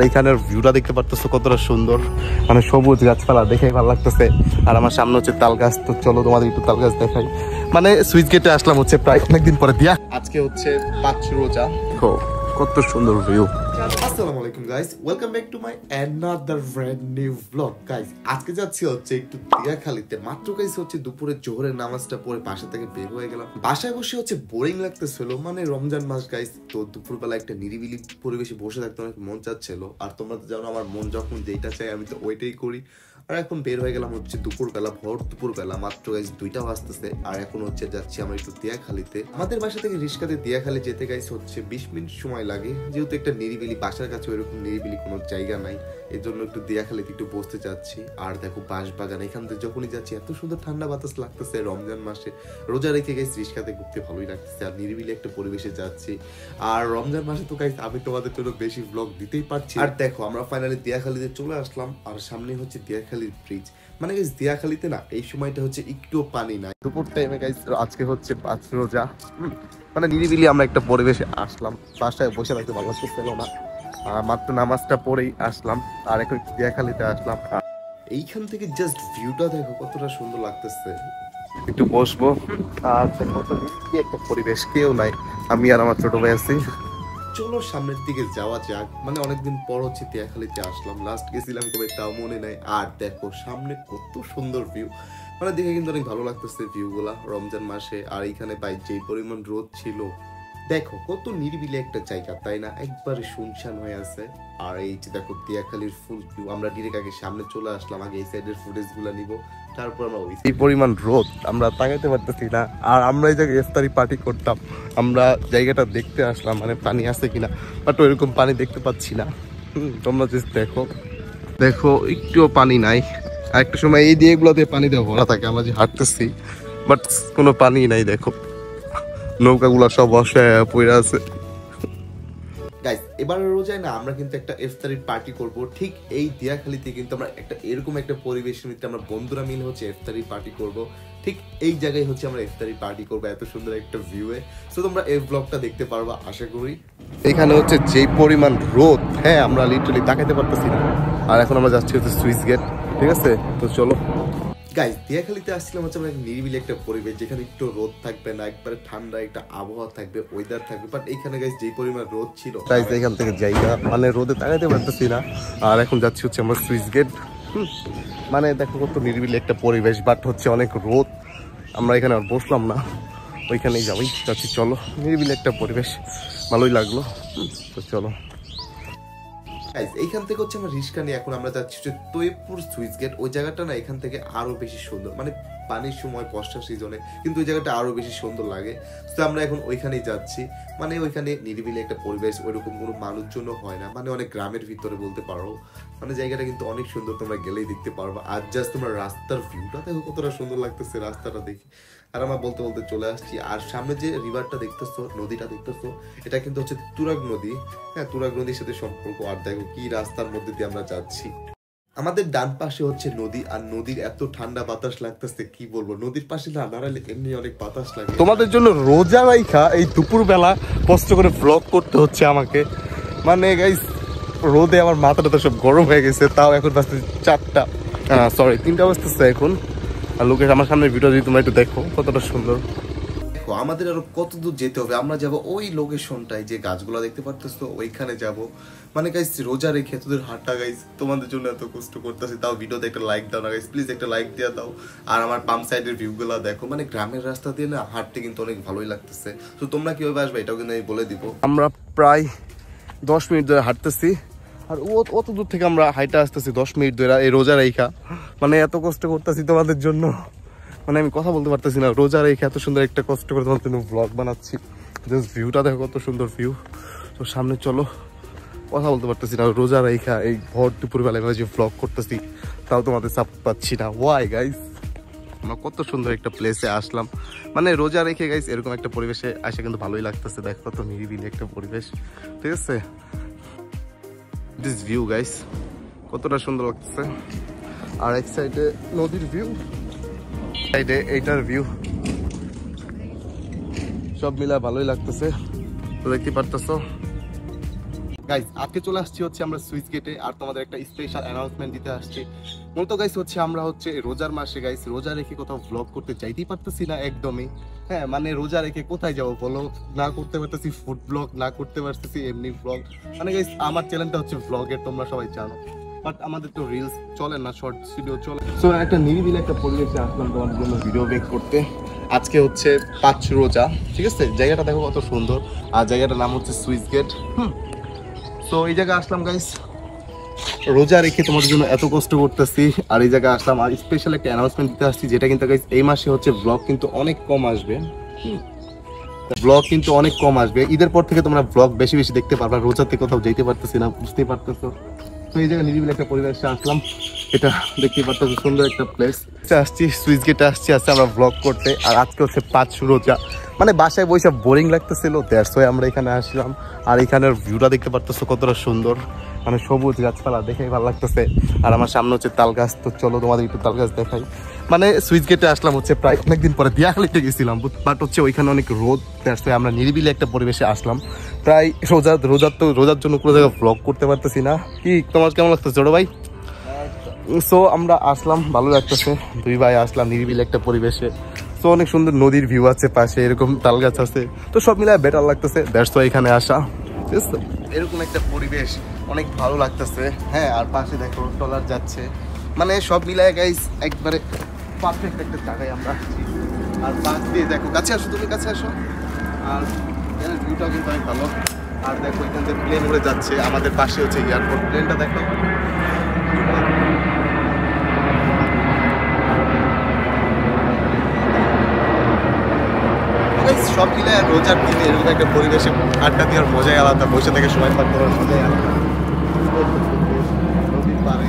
এইখানের ভিউটা দেখতে পারতেছো কতটা সুন্দর, মানে সবুজ গাছপালা দেখে ভালো লাগতেছে। আর আমার সামনে হচ্ছে তাল গাছ, তো চলো তোমাদের একটু তাল গাছ দেখাই। মানে সুইচ গেটে আসলাম হচ্ছে প্রায় অনেকদিন পরে দিয়া। আজকে হচ্ছে 5 রোজা, কত সুন্দর ভিউ। আসসালামু আলাইকুম guys, welcome back to my another brand new blog. Guys আজকে যাচ্ছি হচ্ছে একটু দিয়াখালীতে। মাত্র গাইস হচ্ছে দুপুরে জোহরের নামাজটা পড়ে বাসা থেকে বের হয়ে গেলাম। বাসায় বসে হচ্ছে বোরিং লাগতেছিল, মানে রমজান মাস গাইস, তো দুপুরবেলা একটা নিরিবিলি পরিবেশে বসে থাকতে অনেক মন চাচ্ছিল। আর তোমরা তো জানো আমার মন যখন যেটা চাই আমি তো ওইটাই করি। আর এখন বের হয়ে গেলাম হচ্ছে দুপুরবেলা, ভোর দুপুরবেলা, মাত্র গাইস 2টা বাজতেছে। আর এখন হচ্ছে যাচ্ছি আমরা একটু দিয়াখালীতে। আমাদের বাসা থেকে রিস্কাতে দিয়াখালী যেতে গাইস হচ্ছে 20 মিনিট সময় লাগে, যেহেতু একটা নিরিবিলি, বাসার কাছে ওইরকম নিরিবিলি কোনো জায়গা নাই, এর জন্য একটু দিয়াখালীতে একটু বসতে যাচ্ছি। আর দেখো বাঁশ বাগান, এখান থেকে যখনই যাচ্ছি এত সুন্দর ঠান্ডা বাতাস লাগতেছে। রমজান মাসে রোজা রেখে গাইস রিস্কাতে ঘুরতে ভালোই লাগতেছে, আর নিরিবিলি একটা পরিবেশে যাচ্ছি। আর রমজান মাসে তো গাইস আমি তোমাদের জন্য বেশি ব্লগ দিতেই পারছি। আর দেখো আমরা ফাইনালি দিয়াখালীতে চলে আসলাম, আর সামনে হচ্ছে দিয়াখালীর ব্রিজ। মানে গাইস দিয়াখালীতে না এই সময়টা হচ্ছে একটু পানি নাই দুপুর টাইমে গাইস। আজকে হচ্ছে 5 রোজা, মানে নিরিবিলি আমরা একটা পরিবেশে আসলাম। বাসায় বসে থাকতে ভালো লাগতেছিল না, মাত্র নামাজটা পড়েই আসলাম। আর এখন দিয়াখালীতে আসলাম, এইখান থেকে জাস্ট ভিউটা দেখো কতটা সুন্দর লাগতেছে। একটু বসবো, আর কত একটা পরিবেশ, কেউ নাই, আমি আর আমার ছোট ভাই আছি। চলো সামনের দিকে যাওয়া যাক। মানে অনেকদিন পর হচ্ছে দিয়াখালীতে আসলাম, লাস্ট গেছিলাম কবে তাও মনে নাই। আর দেখো সামনে কত সুন্দর ভিউ, মানে দেখে কিন্তু অনেক ভালো লাগতেছে ভিউ গুলা রমজান মাসে। আর এইখানে ভাই যে পরিমাণ রোদ ছিল, দেখো কত নিরিবিলি একটা জায়গা, তাই না? একবারে শুনশান হয়ে আছে। আর এই যে দেখো দিয়াখালীর ফুল ভিউ। আমরা ডিরেক্ট আগে সামনে চলে আসলাম, আগে এই সাইডের ফুটেজ গুলা নিব, তারপর আমরা ওই এই পরিমাণ রোদ আমরা তাকাইতে পারতেছি না। আর আমরা এই জায়গায় ইফতারি পার্টি করতাম, আমরা জায়গাটা দেখতে আসলাম, মানে পানি আছে কিনা, বাট ওইরকম পানি দেখতে পাচ্ছি না। তোমরা জাস্ট দেখো, দেখো একটুও পানি নাই। আর একটা সময় এই দিয়ে এগুলো দিয়ে পানি দিয়ে ভরা থাকে, আমরা যে হাঁটতেছি বাট কোনো পানি নাই। দেখো নৌকাগুলা সব বসায় পড়ে আছে। গাইস এবার রোজায় না আমরা কিন্তু একটা ইফতারি পার্টি করব, ঠিক এই দিয়াখালীতে কিন্তু আমরা একটা এরকম একটা পরিবেশের মধ্যে আমরা বন্ধুরা মিলে হচ্ছে ইফতারি পার্টি করব। ঠিক এই জায়গায় হচ্ছে আমরা ইফতারি পার্টি করব, এত সুন্দর একটা ভিউয়ে। সো তোমরা এই ব্লগটা দেখতে পারবা আশা করি। এখানে হচ্ছে যেই পরিমাণ রোদ, হ্যাঁ আমরা লিটারালি তাকাইতে পারতেছি না। আর এখন আমরা যাচ্ছি হচ্ছে সুইচ গেট, ঠিক আছে? তো চলো গাইস দিয়াখালীতে আসছিলাম হচ্ছে আমরা নিরিবিলি একটা পরিবেশ, যেখানে একটু রোদ থাকবে না, একবারে ঠান্ডা একটা আবহাওয়া থাকবে, ওয়েদার থাকবে। বাট এইখানে গাইস যেই পরিমাণ রোদ ছিল গাইস এখান থেকে জায়গা মানে রোদে তাকাইতে পারতেছি না। আর এখন যাচ্ছি হচ্ছে আমরা সুইচ গেট। মানে দেখো কত নিরিবিলি একটা পরিবেশ, বাট হচ্ছে অনেক রোদ। আমরা এখানে আর বসলাম না, ওইখানেই যাবই যাচ্ছি। চলো নিরিবিলি একটা পরিবেশ, ভালোই লাগলো। তো চলো এইখান থেকে হচ্ছে আমরা রিস্কা নিয়ে এখন আমরা যাচ্ছি তৈয়বপুর সুইচ গেট। ওই জায়গাটা না এখান থেকে আরো বেশি সুন্দর, মানে পানির সময় বর্ষার সিজনে কিন্তু ওই জায়গাটা আরো বেশি সুন্দর লাগে। তো আমরা এখন ওইখানেই যাচ্ছি। মানে ওইখানে নিরিবিলি একটা পরিবেশ, ওইরকম কোনো মানুষজনও হয় না, মানে অনেক গ্রামের ভিতরে বলতে পারো। মানে জায়গাটা কিন্তু অনেক সুন্দর, তোমরা গেলেই দেখতে পারবো। আর জাস্ট তোমরা রাস্তার ভিউটা দেখো কতটা সুন্দর লাগতেছে রাস্তাটা দেখে। আর আমরা বলতে বলতে চলে আসছি। আর সামনে যে রিভারটা দেখতেছো, নদীটা দেখতেছো, এটা কিন্তু হচ্ছে তুরাগ নদী। হ্যাঁ তুরাগ নদীর সাথে সম্পর্ক। আর দেখো কি রাস্তার মধ্যে দিয়ে আমরা যাচ্ছি। আমাদের ডান পাশে হচ্ছে নদী, আর নদীর এত ঠান্ডা বাতাস লাগতেছে কি বলবো। নদীর পাশে না দাঁড়ালে এমনি অনেক বাতাস লাগে। তোমাদের জন্য রোজা রাইখা এই দুপুর বেলা কষ্ট করে ব্লগ করতে হচ্ছে আমাকে। মানে গাইস রোদে আমার মাথাটা তো সব গরম হয়ে গেছে। তাও এখন বাজতে 4টা, সরি 3টা বাজতেছে এখন। আর লোকের আমার সামনে ভিডিও যদি তোমরা একটু দেখো কতটা সুন্দর। দেখো আমাদের আরো কত দূর যেতে হবে। আমরা যাব ওই লোকেশনটায়, যে গাছগুলো দেখতে পারতেছো ওইখানে যাব। মানে গাইস রোজা রেখে তোদের হাঁটা গাইস তোমাদের জন্য এত কষ্ট করতেছি, তাও ভিডিওতে একটা লাইক দাও না গাইস, প্লিজ একটা লাইক দিয়ে দাও। আর আমার পাম্প সাইডের ভিউগুলো দেখো, মানে গ্রামের রাস্তা দিয়ে না হাঁটতে কিন্তু অনেক ভালোই লাগতেছে। তো তোমরা কিভাবে আসবে এটাও কিন্তু আমি বলে দিব। আমরা প্রায় 10 মিনিট ধরে হাঁটতেছি, আর অত দূর থেকে আমরা হাইটা আসতেছি 10 মিনিট ধরে এই রোজা রেখা। মানে এত কষ্ট করতেছি তোমাদের জন্য, মানে আমি কথা বলতে পারতেছি না। রোজা রেখে এত সুন্দর একটা কষ্ট করে তোমার জন্য ব্লগ বানাচ্ছি। জাস্ট ভিউটা দেখো কত সুন্দর ভিউ। তো সামনে চলো, কথা বলতে পারতেছি না। রোজা রেখা এই ভর দুপুরবেলায় যে ব্লগ করতেছি, তাও তোমাদের সাপোর্ট পাচ্ছি না। ওয়াই গাইস আমরা কত সুন্দর একটা প্লেসে আসলাম। মানে রোজা রেখে গাইস এরকম একটা পরিবেশে আসে কিন্তু ভালোই লাগতেছে। দেখো কত নিরিবিলি একটা পরিবেশ, ঠিক আছে? দিস ভিউ গাইস কতটা সুন্দর লাগতেছে। আর এক সাইডে নদীর ভিউ, সাইডে এইটার ভিউ, সব মিলা ভালোই লাগতেছে। দেখতে পারতেছো গাইস আজকে চলে আসছি হচ্ছে আমরা সুইচ গেটে, আর তোমাদের একটা স্পেশাল অ্যানাউন্সমেন্ট দিতে আসছি। মূলত গাইস হচ্ছে আমরা হচ্ছে রোজার মাসে গাইস রোজা রেখে কোথাও ব্লগ করতে চাইতেই পারতেছি না একদমই। হ্যাঁ মানে রোজা রেখে কোথায় যাবো বলো, না করতে পারতেছি ফুড ব্লগ, না করতে পারতেছি এমনি ব্লগ। মানে গাইস আমার চ্যানেলটা হচ্ছে ব্লগের, তোমরা সবাই জানো, বাট আমাদের তো রিলস চলে না, শর্ট ভিডিও চলে। সো একটা নিরিবিলি একটা পরিবেশে আসলাম তোমাদের জন্য ভিডিও মেক করতে। আজকে হচ্ছে 5 রোজা, ঠিক আছে? জায়গাটা দেখো কত সুন্দর, আর জায়গাটার নাম হচ্ছে সুইচ গেট। তো এই জায়গায় আসলাম গাইস, রোজা রেখে তোমাদের জন্য এত কষ্ট করতেছি, আর এই জায়গায় আসলাম আর স্পেশাল একটা অ্যানাউন্সমেন্ট দিতে আসছি, যেটা কিন্তু গাইস এই মাসে হচ্ছে ব্লগ কিন্তু অনেক কম আসবে। ব্লগ কিন্তু অনেক কম আসবে, ঈদের পর থেকে তোমরা ব্লগ বেশি বেশি দেখতে পারবা। রোজাতে কোথাও যেতে পারতেছি না, বুঝতেই পারতেছো। তো এই জায়গায় নিরিবিলি একটা পরিবেশে আসলাম, এটা দেখতে পারতেছো সুন্দর একটা প্লেস। আসছি সুইচ গেটে আসছি আজকে আমরা ব্লগ করতে, আর আজকে হচ্ছে 5 রোজা। মানে বাসায় বসে বোরিং লাগতেছিল, দ্যাটস ওয়াই আমরা এখানে আসলাম। আর এখানের ভিউটা দেখতে পারতেছো কতটা সুন্দর, মানে সবুজ গাছপালা দেখেই ভালো লাগতেছে। আর আমার সামনে হচ্ছে তাল গাছ, তো চলো তোমাদের একটু তাল গাছ দেখাই। মানে সুইচ গেটে আসলাম হচ্ছে প্রায় অনেকদিন পরে, দিয়াখালিতে গেছিলাম, বাট হচ্ছে ওইখানে অনেক রোদ, দ্যাটস ওয়াই আমরা নিরিবিলি একটা পরিবেশে আসলাম। প্রায় রোজার জন্য কোনো জায়গায় ব্লগ করতে পারতেছি না। কি তোমার কেমন লাগতেছে ছোট ভাই? সো আমরা আসলাম, ভালো লাগতেছে, দুই ভাই আসলাম নিরিবিলি একটা পরিবেশে। তো অনেক সুন্দর নদীর ভিউ আছে পাশে, এরকম তাল গাছ আছে, তো সব মিলায় বেটার লাগতেছে, দ্যাটস ওয়াই এখানে আসা। ঠিক আছে, এরকম একটা পরিবেশ অনেক ভালো লাগতেছে। হ্যাঁ, আর পাশে দেখো ট্রলার যাচ্ছে, মানে সব মিলায় গাইস একবারে পারফেক্ট একটা জায়গায় আমরা আসছি। আর পাশ দিয়ে দেখো, কাছে আসো, তুমি কাছে আসো, আর এখানে ভিউটা কিন্তু অনেক ভালো। আর দেখো এখান থেকে প্লেন উড়ে যাচ্ছে, আমাদের পাশে হচ্ছে এয়ারপোর্ট, প্লেনটা দেখো। সব মিলে রোজার দিনে এরকম একটা পরিবেশে আড্ডা দেওয়ার মজাই আলাদা, বসে থেকে সময় পার করার মজাই আলাদা। নদীর পাড়ে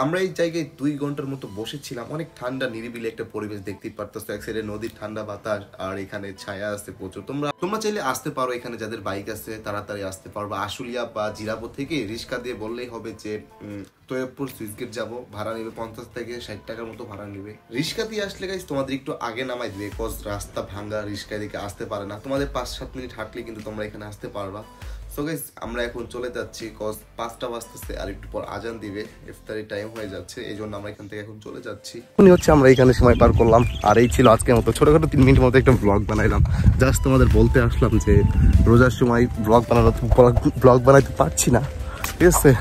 আমরা এই জায়গায় 2 ঘন্টার মতো বসেছিলাম, অনেক ঠান্ডা নিরিবিলি একটা পরিবেশ দেখতেই পারতেছো। এক সাইডে নদীর ঠান্ডা বাতাস, আর এখানে ছায়া আছে প্রচুর। তোমরা চাইলে আসতে পারো, এখানে যাদের বাইক আছে তাড়াতাড়ি আসতে পারবা। আশুলিয়া বা জিরাপুর থেকে রিক্সা দিয়ে বললেই হবে যে তৈয়বপুর সুইচ গেট যাবো, ভাড়া নেবে 50 থেকে 60 টাকার মতো ভাড়া নেবে। রিক্সা দিয়ে আসলে গাইস তোমাদের একটু আগে নামাই দিবে, কজ রাস্তা ভাঙ্গা, রিক্সা দিকে আসতে পারে না। তোমাদের 5-7 মিনিট হাঁটলে কিন্তু তোমরা এখানে আসতে পারবা। সো গাইস আমরা এখন চলে যাচ্ছি, কজ 5টা বাজতেছে, আর একটু পর আজান দিবে, ইফতারি টাইম হয়ে যাচ্ছে, এই জন্য আমরা এখান থেকে এখন চলে যাচ্ছি। উনি হচ্ছে আমরা এখানে সময় পার করলাম, আর এই ছিল আজকের মতো ছোটখাটো 3 মিনিটের মতো একটা ব্লগ বানাইলাম। জাস্ট তোমাদের বলতে আসলাম যে রোজার সময় ব্লগ বানাইতে পারছি না, ঠিক আছে?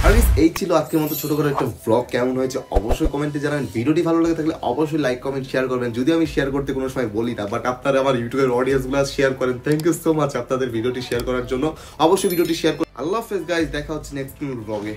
আর এই ছিল আজকের মতো ছোটখাটো একটা ব্লগ। কেমন হয়েছে অবশ্যই কমেন্টে জানাবেন। ভিডিওটি ভালো লাগে থাকলে অবশ্যই লাইক কমেন্ট শেয়ার করবেন, যদি আমি শেয়ার করতে কোনো সময় বলি না, বাট আপনারা আমার ইউটিউবের অডিয়েন্সগুলো শেয়ার করেন। থ্যাংক ইউ সো মাচ আপনাদের ভিডিওটি শেয়ার করার জন্য। অবশ্যই ভিডিওটি শেয়ার করুন। আল্লাহ হাফেজ গাইস, দেখা হচ্ছে নেক্সট ব্লগে।